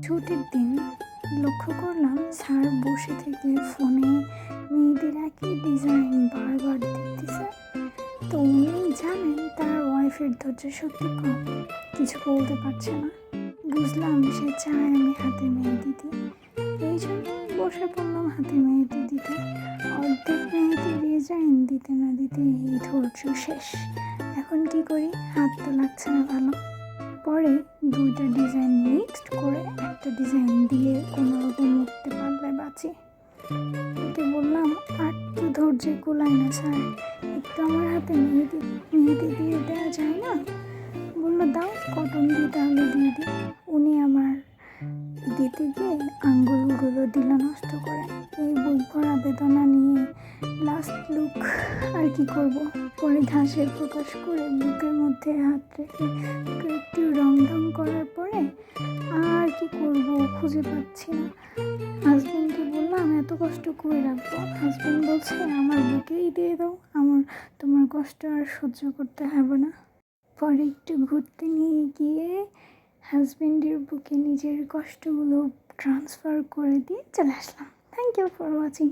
ছুটির দিন লক্ষ্য করলাম স্যার বসে থেকে ফোনে মেয়েদের একই ডিজাইন বারবার দেখতেছে। তো উনি জানেন তার ওয়াইফের ধৈর্য শক্তি কম, কিছু বলতে পারছে না। বুঝলাম সে চায় আমি হাতে মেহেদি দিই, এই জন্য বসে পড়লাম হাতে মেহেদি দিতে। অর্ধেক মেহেদি ডিজাইন দিতে না দিতে এই ধৈর্য শেষ। এখন কি করি, হাত তো লাগছে না ভালো। পরে দুইটা ডিজাইন মিক্সড করে একটা ডিজাইন দিয়ে কোনো রকম উঠতে পারলে বাঁচি। ওকে বললাম, আর তো ধৈর্যে কুলায় না স্যার, একটু আমার হাতে মেহেদি মেহেদি দিয়ে দেওয়া যায় না? বললো, দাও কটন দিয়ে তাহলে দিয়ে দিই। উনি আমার দিতে গিয়ে আঙ্গুলগুলো দিল নষ্ট করে। এই বুক ভরা বেদনা নিয়ে লাস্ট লুক আর কি করব। পরে ঘাসের প্রকাশ করে বুকের মধ্যে হাত রেখে একটু রং করার পরে আর কি করব খুঁজে পাচ্ছি না। হাজব্যান্ডকে বললাম, এত কষ্ট করে রাখবো। হাজব্যান্ড বলছে, আমার বুকেই দিয়ে দাও, তোমার কষ্ট আর সহ্য করতে হবে না। পরে একটু ঘুরতে নিয়ে গিয়ে হাজব্যান্ডের বুকে নিজের কষ্টগুলো ট্রান্সফার করে দিয়ে চলে আসলাম। Thank you for watching.